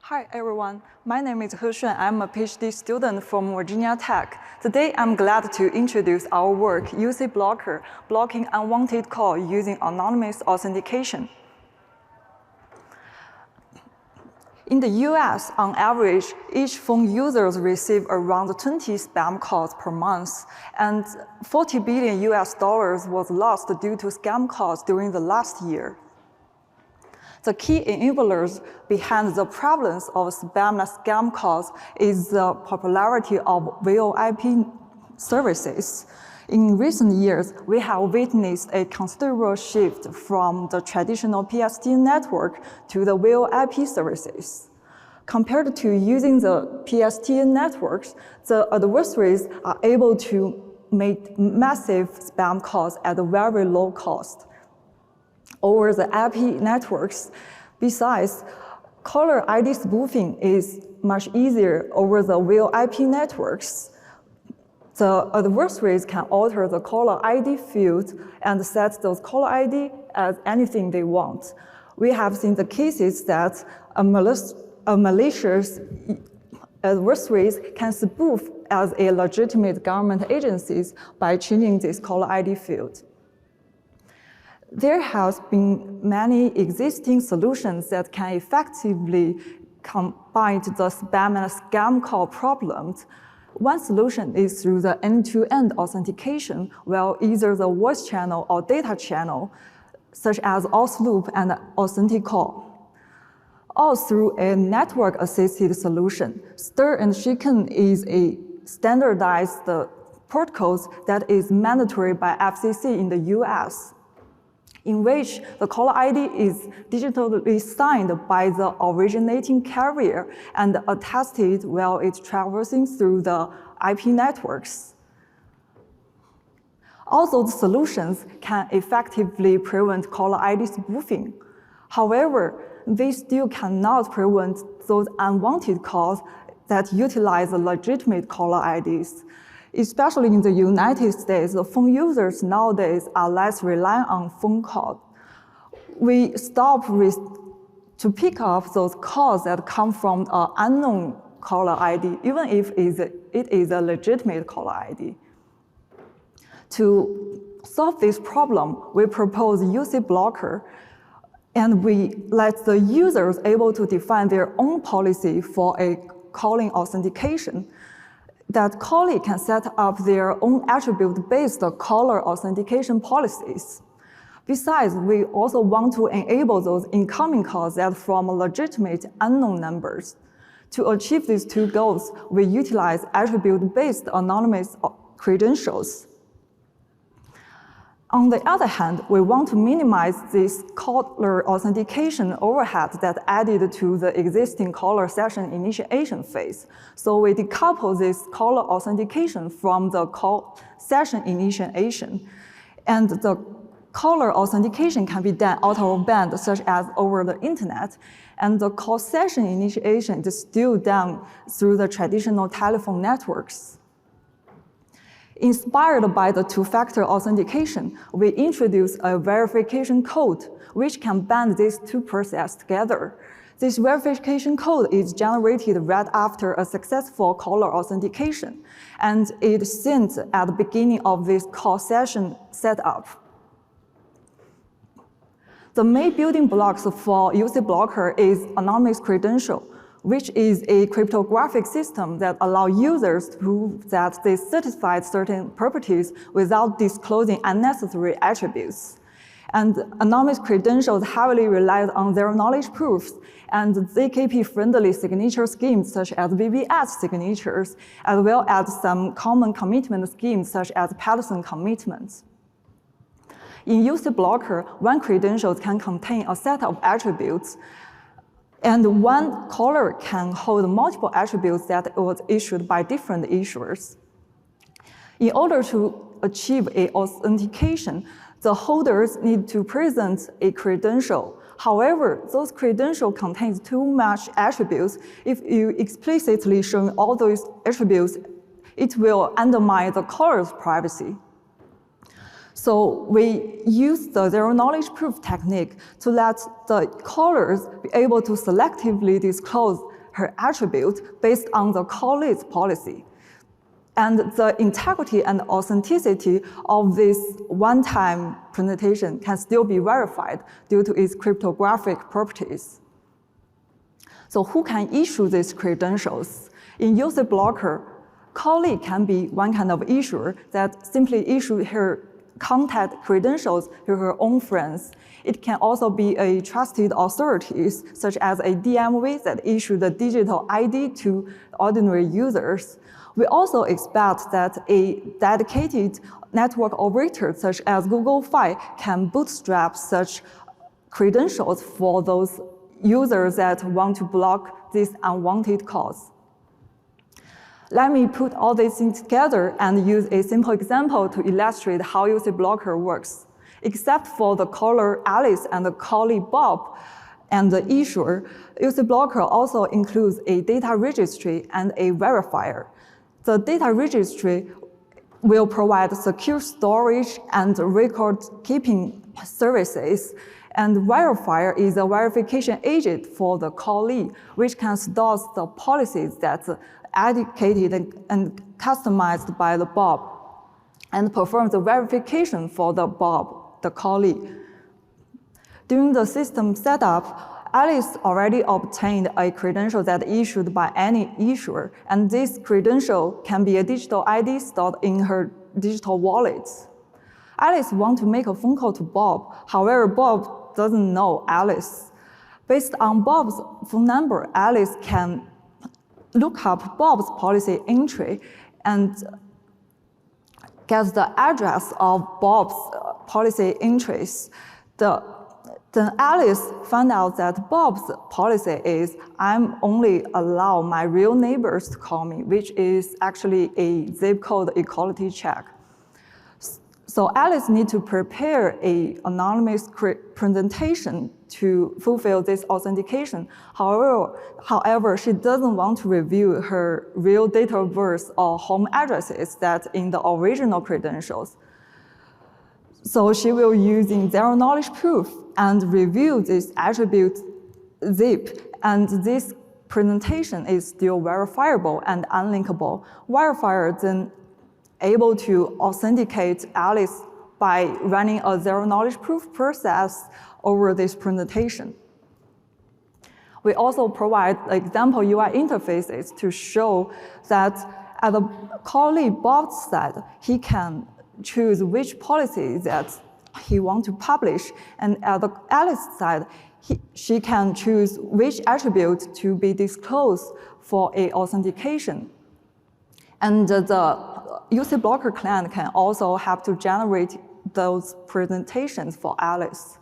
Hi everyone, my name is Hexuan. I'm a PhD student from Virginia Tech. Today I'm glad to introduce our work, UCBlocker, blocking unwanted call using anonymous authentication. In the US, on average, each phone users receive around 20 spam calls per month, and $40 billion was lost due to scam calls during the last year. The key enablers behind the prevalence of spam and scam calls is the popularity of VoIP services. In recent years, we have witnessed a considerable shift from the traditional PSTN network to the VoIP services. Compared to using the PSTN networks, the adversaries are able to make massive spam calls at a very low cost over the IP networks. Besides, caller ID spoofing is much easier over the VoIP networks. The adversaries can alter the caller ID field and set those caller ID as anything they want. We have seen the cases that malicious adversaries can spoof as a legitimate government agencies by changing this caller ID field. There has been many existing solutions that can effectively combine the spam and scam call problems. One solution is through the end-to-end authentication, where either the voice channel or data channel, such as auth loop and authentic call, or through a network-assisted solution. Stir and Shaken is a standardized protocol that is mandatory by FCC in the US, in which the caller ID is digitally signed by the originating carrier and attested while it's traversing through the IP networks. Although the solutions can effectively prevent caller ID spoofing, however, they still cannot prevent those unwanted calls that utilize the legitimate caller IDs. Especially in the United States, the phone users nowadays are less reliant on phone calls. We stop to pick up those calls that come from an unknown caller ID, even if it is a legitimate caller ID. To solve this problem, we propose UCBlocker, and we let the users able to define their own policy for a calling authentication. That callee can set up their own attribute-based caller authentication policies. Besides, we also want to enable those incoming calls that from legitimate unknown numbers. To achieve these two goals, we utilize attribute-based anonymous credentials. On the other hand, we want to minimize this caller authentication overhead that added to the existing caller session initiation phase. So we decouple this caller authentication from the call session initiation. And the caller authentication can be done out of band, such as over the internet. And the call session initiation is still done through the traditional telephone networks. Inspired by the two-factor authentication, we introduced a verification code which can band these two processes together. This verification code is generated right after a successful caller authentication, and it's sent at the beginning of this call session setup. The main building blocks for UCBlocker is anonymous credential, which is a cryptographic system that allows users to prove that they satisfied certain properties without disclosing unnecessary attributes. And anonymous credentials heavily rely on zero-knowledge proofs and ZKP-friendly signature schemes such as VBS signatures, as well as some common commitment schemes such as Patterson commitments. In UCBlocker, one credential can contain a set of attributes, and one caller can hold multiple attributes that was issued by different issuers. In order to achieve an authentication, the holders need to present a credential. However, those credentials contain too much attributes. If you explicitly show all those attributes, it will undermine the caller's privacy. So we use the zero-knowledge proof technique to let the callers be able to selectively disclose her attribute based on the call list policy. And the integrity and authenticity of this one-time presentation can still be verified due to its cryptographic properties. So who can issue these credentials? In UCBlocker, callee can be one kind of issuer that simply issues her contact credentials to her own friends. It can also be a trusted authorities, such as a DMV that issue the digital ID to ordinary users. We also expect that a dedicated network operator, such as Google Fi, can bootstrap such credentials for those users that want to block these unwanted calls. Let me put all these things together and use a simple example to illustrate how UCBlocker works. Except for the caller Alice and the callee Bob and the issuer, UCBlocker also includes a data registry and a verifier. The data registry will provide secure storage and record-keeping services, and verifier is a verification agent for the callee, which can store the policies that's educated and customized by the Bob, and perform the verification for the Bob, the callee. During the system setup, Alice already obtained a credential that issued by any issuer, and this credential can be a digital ID stored in her digital wallet. Alice wants to make a phone call to Bob. However, Bob doesn't know Alice. Based on Bob's phone number, Alice can look up Bob's policy entry and get the address of Bob's policy entries. Then Alice found out that Bob's policy is, I'm only allow my real neighbors to call me, which is actually a zip code equality check. So Alice needs to prepare an anonymous presentation to fulfill this authentication. However, she doesn't want to reveal her real date of birth or home addresses that's in the original credentials. So she will use zero knowledge proof and reveal this attribute zip, and this presentation is still verifiable and unlinkable. Verifier then able to authenticate Alice by running a zero knowledge proof process over this presentation. We also provide example UI interfaces to show that at the callee Bob's side, he can choose which policy that he wants to publish, and at the Alice side, she can choose which attribute to be disclosed for a authentication. And the UCBlocker client can also help to generate those presentations for Alice.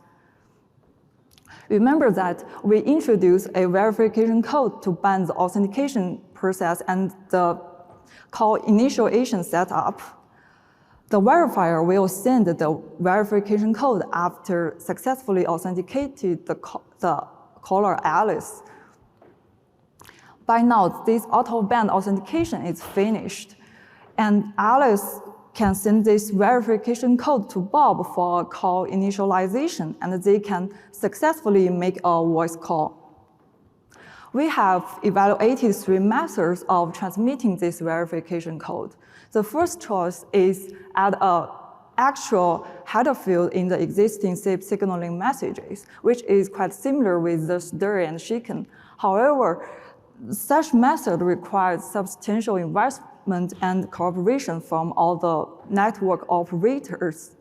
Remember that we introduced a verification code to bind the authentication process and the call initiation setup. The verifier will send the verification code after successfully authenticated the caller Alice. By now, this auto-band authentication is finished, and Alice can send this verification code to Bob for a call initialization, and they can successfully make a voice call. We have evaluated 3 methods of transmitting this verification code. The first choice is add an actual header field in the existing SIP signaling messages, which is quite similar with the STIR and Chicken. However, such method requires substantial investment and cooperation from all the network operators.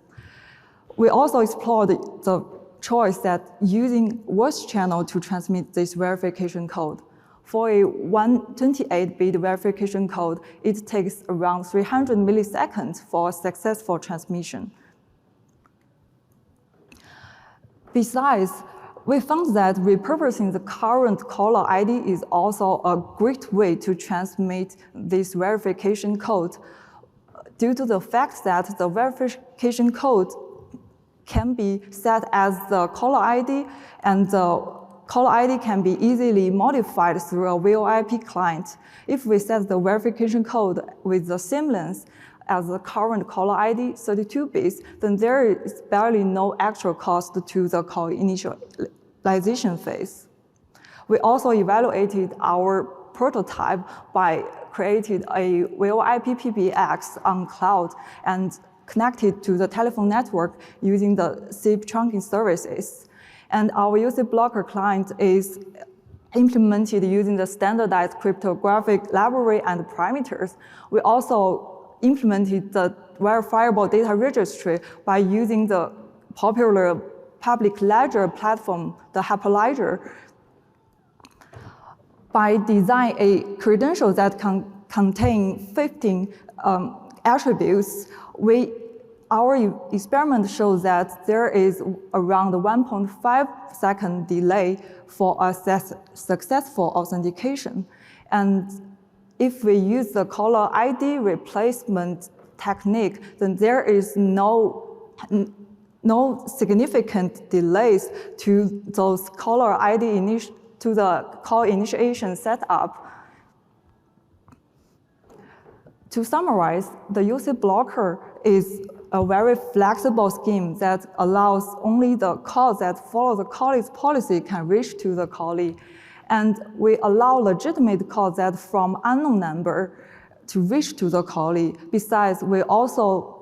We also explored the choice that using voice channel to transmit this verification code. For a 128-bit verification code, it takes around 300 milliseconds for a successful transmission. Besides, we found that repurposing the current caller ID is also a great way to transmit this verification code due to the fact that the verification code can be set as the caller ID, and the caller ID can be easily modified through a VoIP client. If we set the verification code with the same length as the current caller ID, 32 bits, then there is barely no actual cost to the call initialization phase. We also evaluated our prototype by creating a VoIP PBX on cloud and connected to the telephone network using the SIP trunking services. And our UCBlocker client is implemented using the standardized cryptographic library and parameters. We also implemented the verifiable data registry by using the popular public ledger platform, the Hyperledger. By designing a credential that can contain 15 attributes, our experiment shows that there is around 1.5 second delay for a successful authentication. And if we use the caller ID replacement technique, then there is no significant delays to those caller ID to the call initiation setup. To summarize, the UCBlocker is a very flexible scheme that allows only the calls that follow the callee's policy can reach to the callee. And we allow legitimate calls that from unknown number to reach to the callee. Besides, we also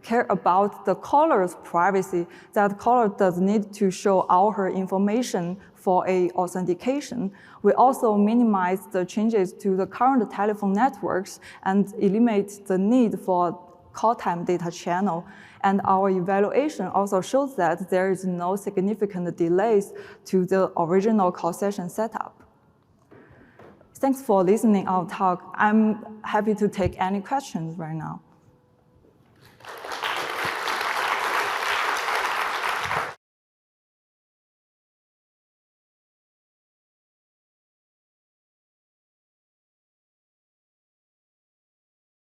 care about the caller's privacy, that caller does need to show all her information for a authentication. We also minimize the changes to the current telephone networks and eliminate the need for call time data channel. And our evaluation also shows that there is no significant delays to the original call session setup. Thanks for listening our talk. I'm happy to take any questions right now.